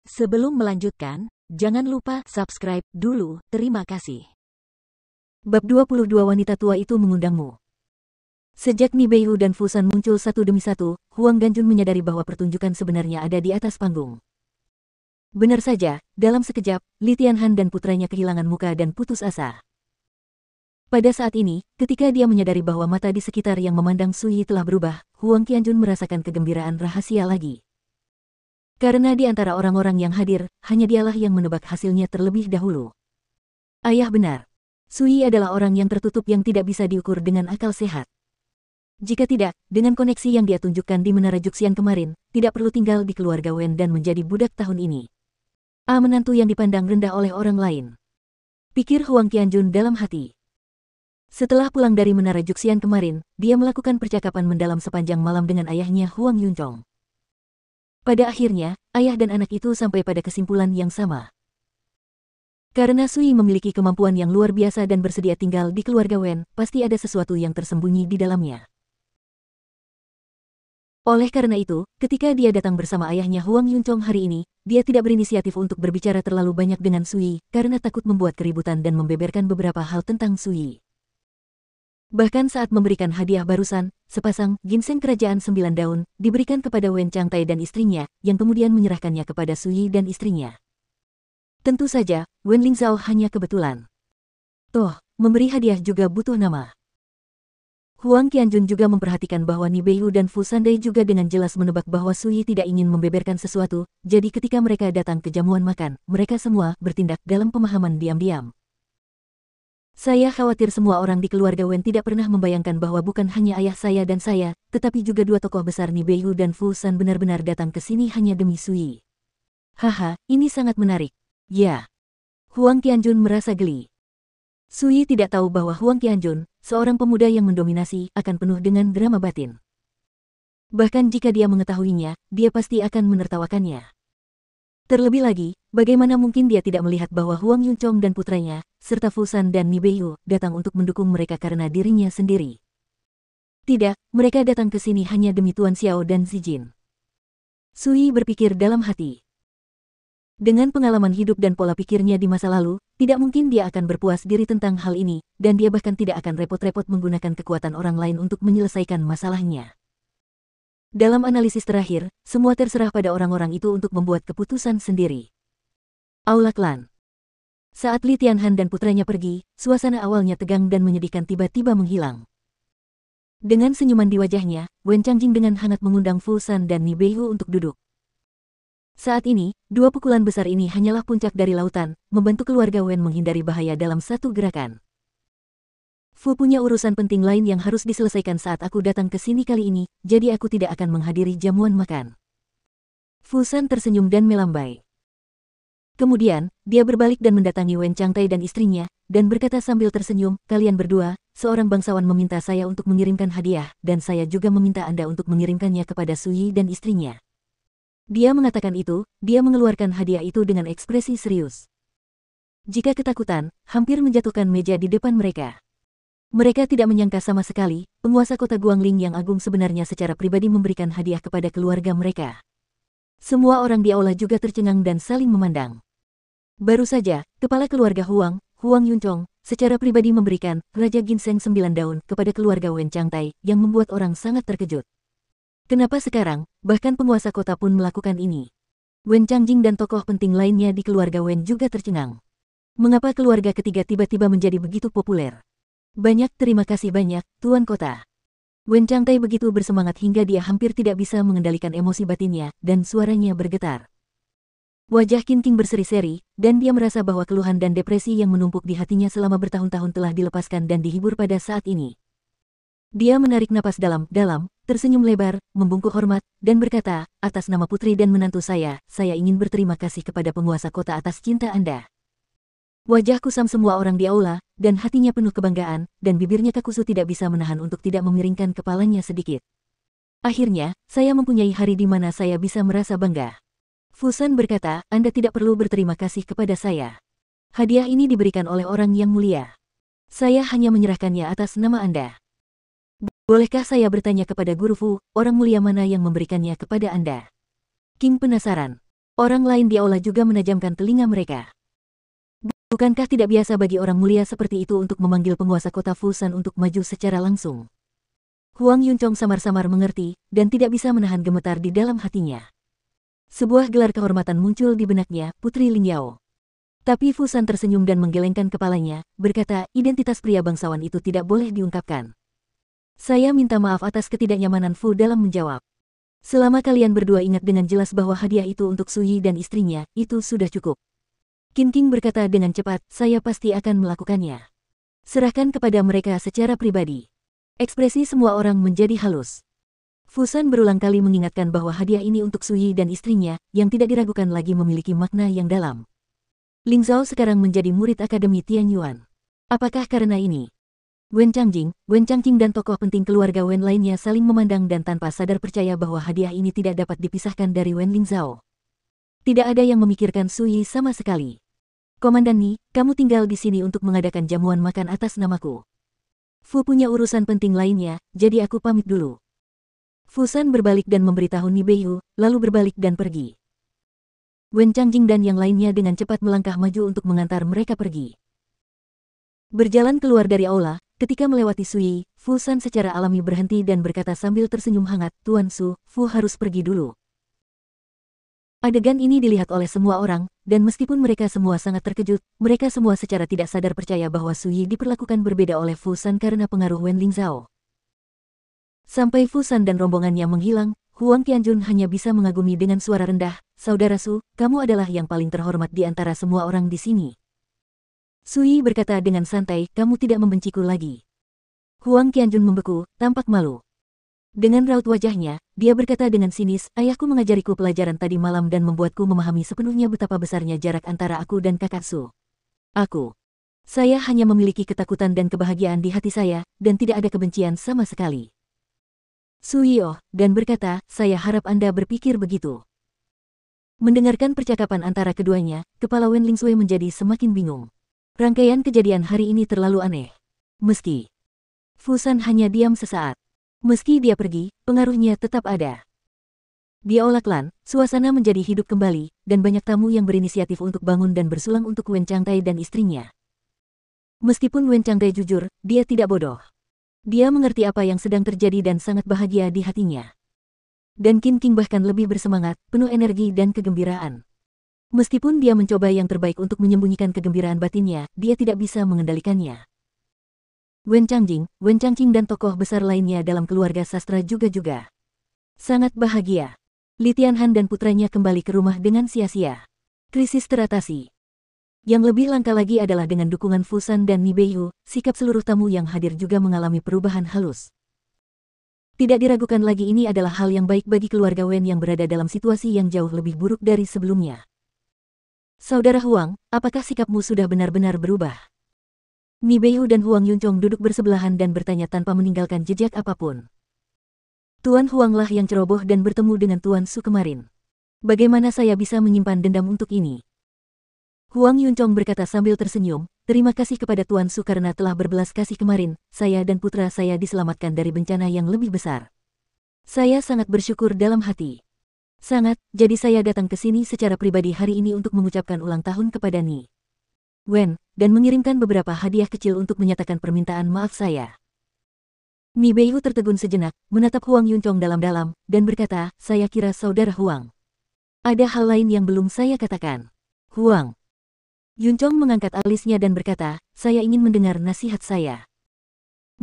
Sebelum melanjutkan, jangan lupa subscribe dulu, terima kasih. Bab 22 Wanita tua itu mengundangmu. Sejak Nibeihu dan Fusan muncul satu demi satu, Huang Ganjun menyadari bahwa pertunjukan sebenarnya ada di atas panggung. Benar saja, dalam sekejap, Li Tianhan dan putranya kehilangan muka dan putus asa. Pada saat ini, ketika dia menyadari bahwa mata di sekitar yang memandang Sui telah berubah, Huang Qianjun merasakan kegembiraan rahasia lagi. Karena di antara orang-orang yang hadir, hanya dialah yang menebak hasilnya terlebih dahulu. Ayah benar. Sui adalah orang yang tertutup yang tidak bisa diukur dengan akal sehat. Jika tidak, dengan koneksi yang dia tunjukkan di Menara Juxian kemarin, tidak perlu tinggal di keluarga Wen dan menjadi budak tahun ini. Menantu yang dipandang rendah oleh orang lain. Pikir Huang Qianjun dalam hati. Setelah pulang dari Menara Juxian kemarin, dia melakukan percakapan mendalam sepanjang malam dengan ayahnya Huang Yuncong. Pada akhirnya, ayah dan anak itu sampai pada kesimpulan yang sama. Karena Sui memiliki kemampuan yang luar biasa dan bersedia tinggal di keluarga Wen, pasti ada sesuatu yang tersembunyi di dalamnya. Oleh karena itu, ketika dia datang bersama ayahnya Huang Yuncong hari ini, dia tidak berinisiatif untuk berbicara terlalu banyak dengan Sui, karena takut membuat keributan dan membeberkan beberapa hal tentang Sui. Bahkan saat memberikan hadiah barusan, sepasang ginseng kerajaan 9 daun diberikan kepada Wen Changtai dan istrinya, yang kemudian menyerahkannya kepada Sui dan istrinya. Tentu saja, Wen Lingzhao hanya kebetulan. Toh, memberi hadiah juga butuh nama. Huang Qianjun juga memperhatikan bahwa Nibeihu dan Fu Sandai juga dengan jelas menebak bahwa Sui tidak ingin membeberkan sesuatu, jadi ketika mereka datang ke jamuan makan, mereka semua bertindak dalam pemahaman diam-diam. Saya khawatir semua orang di keluarga Wen tidak pernah membayangkan bahwa bukan hanya ayah saya dan saya, tetapi juga dua tokoh besar Nibeihu dan Fu San benar-benar datang ke sini hanya demi Sui. Haha, ini sangat menarik. Ya. Huang Qianjun merasa geli. Sui tidak tahu bahwa Huang Qianjun, seorang pemuda yang mendominasi, akan penuh dengan drama batin. Bahkan jika dia mengetahuinya, dia pasti akan menertawakannya. Terlebih lagi, bagaimana mungkin dia tidak melihat bahwa Huang Yuncong dan putranya, serta Fusan dan Nibeihu, datang untuk mendukung mereka karena dirinya sendiri. Tidak, mereka datang ke sini hanya demi Tuan Xiao dan Zijin. Sui berpikir dalam hati. Dengan pengalaman hidup dan pola pikirnya di masa lalu, tidak mungkin dia akan berpuas diri tentang hal ini, dan dia bahkan tidak akan repot-repot menggunakan kekuatan orang lain untuk menyelesaikan masalahnya. Dalam analisis terakhir, semua terserah pada orang-orang itu untuk membuat keputusan sendiri. Aula Klan. Saat Li Tianhan dan putranya pergi, suasana awalnya tegang dan menyedihkan tiba-tiba menghilang. Dengan senyuman di wajahnya, Wen Changjing dengan hangat mengundang Fu San dan Nibeihu untuk duduk. Saat ini, dua pukulan besar ini hanyalah puncak dari lautan, membantu keluarga Wen menghindari bahaya dalam satu gerakan. Fu punya urusan penting lain yang harus diselesaikan saat aku datang ke sini kali ini, jadi aku tidak akan menghadiri jamuan makan. Fu San tersenyum dan melambai. Kemudian, dia berbalik dan mendatangi Wen Changtai dan istrinya, dan berkata sambil tersenyum, kalian berdua, seorang bangsawan meminta saya untuk mengirimkan hadiah, dan saya juga meminta Anda untuk mengirimkannya kepada Sui dan istrinya. Dia mengatakan itu, dia mengeluarkan hadiah itu dengan ekspresi serius. Jika ketakutan, hampir menjatuhkan meja di depan mereka. Mereka tidak menyangka sama sekali, penguasa kota Guangling yang agung sebenarnya secara pribadi memberikan hadiah kepada keluarga mereka. Semua orang di aula juga tercengang dan saling memandang. Baru saja, kepala keluarga Huang Yuncong, secara pribadi memberikan Raja Ginseng 9 daun kepada keluarga Wen Changtai, yang membuat orang sangat terkejut. Kenapa sekarang, bahkan penguasa kota pun melakukan ini? Wen Changjing dan tokoh penting lainnya di keluarga Wen juga tercengang. Mengapa keluarga ketiga tiba-tiba menjadi begitu populer? Banyak terima kasih banyak, Tuan Kota. Wen Changtai begitu bersemangat hingga dia hampir tidak bisa mengendalikan emosi batinnya, dan suaranya bergetar. Wajah Qin King berseri-seri, dan dia merasa bahwa keluhan dan depresi yang menumpuk di hatinya selama bertahun-tahun telah dilepaskan dan dihibur pada saat ini. Dia menarik napas dalam-dalam, tersenyum lebar, membungkuk hormat, dan berkata, atas nama putri dan menantu saya ingin berterima kasih kepada penguasa kota atas cinta Anda. Wajah kusam semua orang di aula, dan hatinya penuh kebanggaan, dan bibirnya Kakusu tidak bisa menahan untuk tidak memiringkan kepalanya sedikit. Akhirnya, saya mempunyai hari di mana saya bisa merasa bangga. Fusan berkata, Anda tidak perlu berterima kasih kepada saya. Hadiah ini diberikan oleh orang yang mulia. Saya hanya menyerahkannya atas nama Anda. Bolehkah saya bertanya kepada Guru Fu, orang mulia mana yang memberikannya kepada Anda? King penasaran. Orang lain di aula juga menajamkan telinga mereka. Bukankah tidak biasa bagi orang mulia seperti itu untuk memanggil penguasa kota Fusan untuk maju secara langsung? Huang Yuncong samar-samar mengerti, dan tidak bisa menahan gemetar di dalam hatinya. Sebuah gelar kehormatan muncul di benaknya, Putri Ling Yao. Tapi Fusan tersenyum dan menggelengkan kepalanya, berkata, identitas pria bangsawan itu tidak boleh diungkapkan. Saya minta maaf atas ketidaknyamanan Fu dalam menjawab. Selama kalian berdua ingat dengan jelas bahwa hadiah itu untuk Suyi dan istrinya, itu sudah cukup. Qin King berkata dengan cepat, saya pasti akan melakukannya. Serahkan kepada mereka secara pribadi. Ekspresi semua orang menjadi halus. Fusan berulang kali mengingatkan bahwa hadiah ini untuk Suyi dan istrinya, yang tidak diragukan lagi memiliki makna yang dalam. Ling Zhao sekarang menjadi murid Akademi Tianyuan. Apakah karena ini? Wen Changjing dan tokoh penting keluarga Wen lainnya saling memandang dan tanpa sadar percaya bahwa hadiah ini tidak dapat dipisahkan dari Wen Ling Zhao. Tidak ada yang memikirkan Suyi sama sekali. Komandan Ni, kamu tinggal di sini untuk mengadakan jamuan makan atas namaku. Fu punya urusan penting lainnya, jadi aku pamit dulu. Fusan berbalik dan memberitahu Ni Beihu, lalu berbalik dan pergi. Wen Changjing dan yang lainnya dengan cepat melangkah maju untuk mengantar mereka pergi. Berjalan keluar dari aula, ketika melewati Suyi, Fusan secara alami berhenti dan berkata sambil tersenyum hangat, Tuan Su, Fu harus pergi dulu. Adegan ini dilihat oleh semua orang, dan meskipun mereka semua sangat terkejut, mereka semua secara tidak sadar percaya bahwa Suyi diperlakukan berbeda oleh Fusan karena pengaruh Wen Ling Zhao. Sampai Fusan dan rombongannya menghilang, Huang Qianjun hanya bisa mengagumi dengan suara rendah, Saudara Su, kamu adalah yang paling terhormat di antara semua orang di sini. Suyi berkata dengan santai, kamu tidak membenciku lagi. Huang Qianjun membeku, tampak malu. Dengan raut wajahnya, dia berkata dengan sinis, ayahku mengajariku pelajaran tadi malam dan membuatku memahami sepenuhnya betapa besarnya jarak antara aku dan kakak Su. Saya hanya memiliki ketakutan dan kebahagiaan di hati saya, dan tidak ada kebencian sama sekali. Suyi dan berkata, saya harap Anda berpikir begitu. Mendengarkan percakapan antara keduanya, kepala Wen Lingsui menjadi semakin bingung. Rangkaian kejadian hari ini terlalu aneh. Meski Fusan hanya diam sesaat. Meski dia pergi, pengaruhnya tetap ada. Di aula klan, suasana menjadi hidup kembali, dan banyak tamu yang berinisiatif untuk bangun dan bersulang untuk Wen Changtai dan istrinya. Meskipun Wen Changtai jujur, dia tidak bodoh. Dia mengerti apa yang sedang terjadi dan sangat bahagia di hatinya. Dan Qin King bahkan lebih bersemangat, penuh energi dan kegembiraan. Meskipun dia mencoba yang terbaik untuk menyembunyikan kegembiraan batinnya, dia tidak bisa mengendalikannya. Wen Changqing dan tokoh besar lainnya dalam keluarga sastra juga sangat bahagia. Li Tianhan dan putranya kembali ke rumah dengan sia-sia. Krisis teratasi. Yang lebih langka lagi adalah dengan dukungan Fusan dan Ni Beihu, sikap seluruh tamu yang hadir juga mengalami perubahan halus. Tidak diragukan lagi ini adalah hal yang baik bagi keluarga Wen yang berada dalam situasi yang jauh lebih buruk dari sebelumnya. Saudara Huang, apakah sikapmu sudah benar-benar berubah? Ni Beihu dan Huang Yuncong duduk bersebelahan dan bertanya tanpa meninggalkan jejak apapun. Tuan Huang lah yang ceroboh dan bertemu dengan Tuan Su kemarin. Bagaimana saya bisa menyimpan dendam untuk ini? Huang Yuncong berkata sambil tersenyum, terima kasih kepada Tuan Su karena telah berbelas kasih kemarin, saya dan putra saya diselamatkan dari bencana yang lebih besar. Saya sangat bersyukur dalam hati. Sangat, jadi saya datang ke sini secara pribadi hari ini untuk mengucapkan ulang tahun kepada Ni Wen, dan mengirimkan beberapa hadiah kecil untuk menyatakan permintaan maaf saya. Ni Beihu tertegun sejenak, menatap Huang Yuncong dalam-dalam, dan berkata, saya kira saudara Huang. Ada hal lain yang belum saya katakan. Huang Yuncong mengangkat alisnya dan berkata, saya ingin mendengar nasihat saya.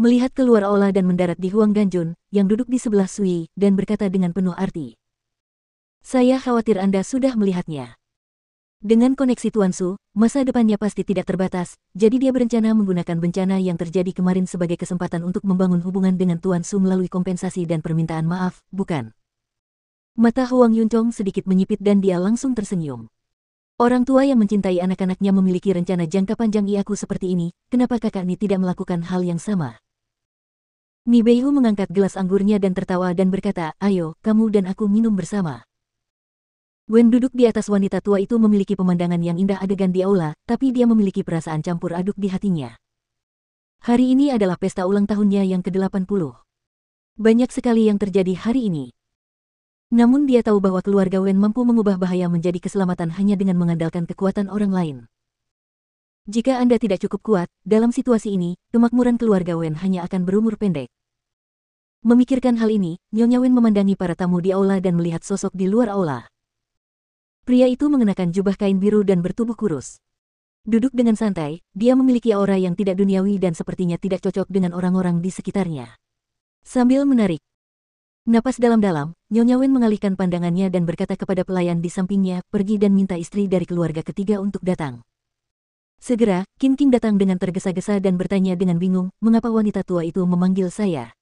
Melihat keluar aula dan mendarat di Huang Ganjun, yang duduk di sebelah Sui, dan berkata dengan penuh arti. Saya khawatir Anda sudah melihatnya. Dengan koneksi Tuan Su, masa depannya pasti tidak terbatas, jadi dia berencana menggunakan bencana yang terjadi kemarin sebagai kesempatan untuk membangun hubungan dengan Tuan Su melalui kompensasi dan permintaan maaf, bukan? Mata Huang Yuncong sedikit menyipit dan dia langsung tersenyum. Orang tua yang mencintai anak-anaknya memiliki rencana jangka panjang iaku seperti ini, kenapa kakak Ni tidak melakukan hal yang sama? Ni Beihu mengangkat gelas anggurnya dan tertawa dan berkata, ayo, kamu dan aku minum bersama. Wen duduk di atas wanita tua itu memiliki pemandangan yang indah adegan di aula, tapi dia memiliki perasaan campur aduk di hatinya. Hari ini adalah pesta ulang tahunnya yang ke-80. Banyak sekali yang terjadi hari ini. Namun dia tahu bahwa keluarga Wen mampu mengubah bahaya menjadi keselamatan hanya dengan mengandalkan kekuatan orang lain. Jika Anda tidak cukup kuat, dalam situasi ini, kemakmuran keluarga Wen hanya akan berumur pendek. Memikirkan hal ini, Nyonya Wen memandangi para tamu di aula dan melihat sosok di luar aula. Pria itu mengenakan jubah kain biru dan bertubuh kurus. Duduk dengan santai, dia memiliki aura yang tidak duniawi dan sepertinya tidak cocok dengan orang-orang di sekitarnya. Sambil menarik napas dalam-dalam, Nyonya Wen mengalihkan pandangannya dan berkata kepada pelayan di sampingnya, pergi dan minta istri dari keluarga ketiga untuk datang. Segera, Qin King datang dengan tergesa-gesa dan bertanya dengan bingung, mengapa wanita tua itu memanggil saya?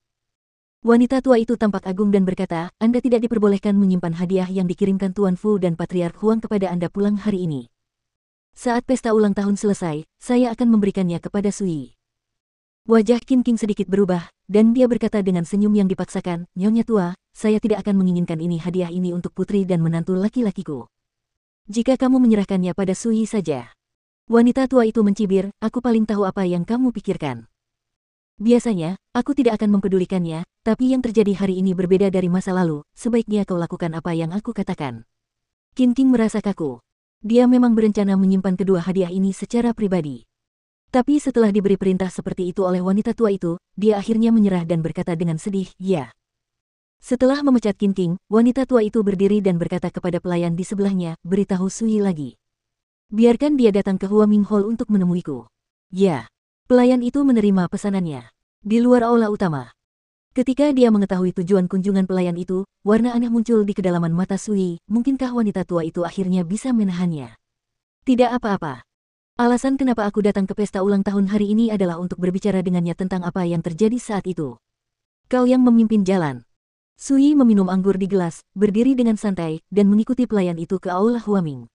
Wanita tua itu tampak agung dan berkata, Anda tidak diperbolehkan menyimpan hadiah yang dikirimkan Tuan Fu dan Patriark Huang kepada Anda pulang hari ini. Saat pesta ulang tahun selesai, saya akan memberikannya kepada Sui. Wajah Qin King sedikit berubah, dan dia berkata dengan senyum yang dipaksakan, Nyonya tua, saya tidak akan menginginkan hadiah ini untuk putri dan menantu laki-lakiku. Jika kamu menyerahkannya pada Sui saja. Wanita tua itu mencibir, aku paling tahu apa yang kamu pikirkan. Biasanya, aku tidak akan mempedulikannya, tapi yang terjadi hari ini berbeda dari masa lalu, sebaiknya kau lakukan apa yang aku katakan. Qin King merasa kaku. Dia memang berencana menyimpan kedua hadiah ini secara pribadi. Tapi setelah diberi perintah seperti itu oleh wanita tua itu, dia akhirnya menyerah dan berkata dengan sedih, ya. Setelah memecat Qin King, wanita tua itu berdiri dan berkata kepada pelayan di sebelahnya, beritahu Sui lagi. Biarkan dia datang ke Huaming Hall untuk menemuiku. Ya. Pelayan itu menerima pesanannya. Di luar aula utama. Ketika dia mengetahui tujuan kunjungan pelayan itu, warna aneh muncul di kedalaman mata Sui, mungkinkah wanita tua itu akhirnya bisa menahannya? Tidak apa-apa. Alasan kenapa aku datang ke pesta ulang tahun hari ini adalah untuk berbicara dengannya tentang apa yang terjadi saat itu. Kau yang memimpin jalan. Sui meminum anggur di gelas, berdiri dengan santai, dan mengikuti pelayan itu ke aula Huaming.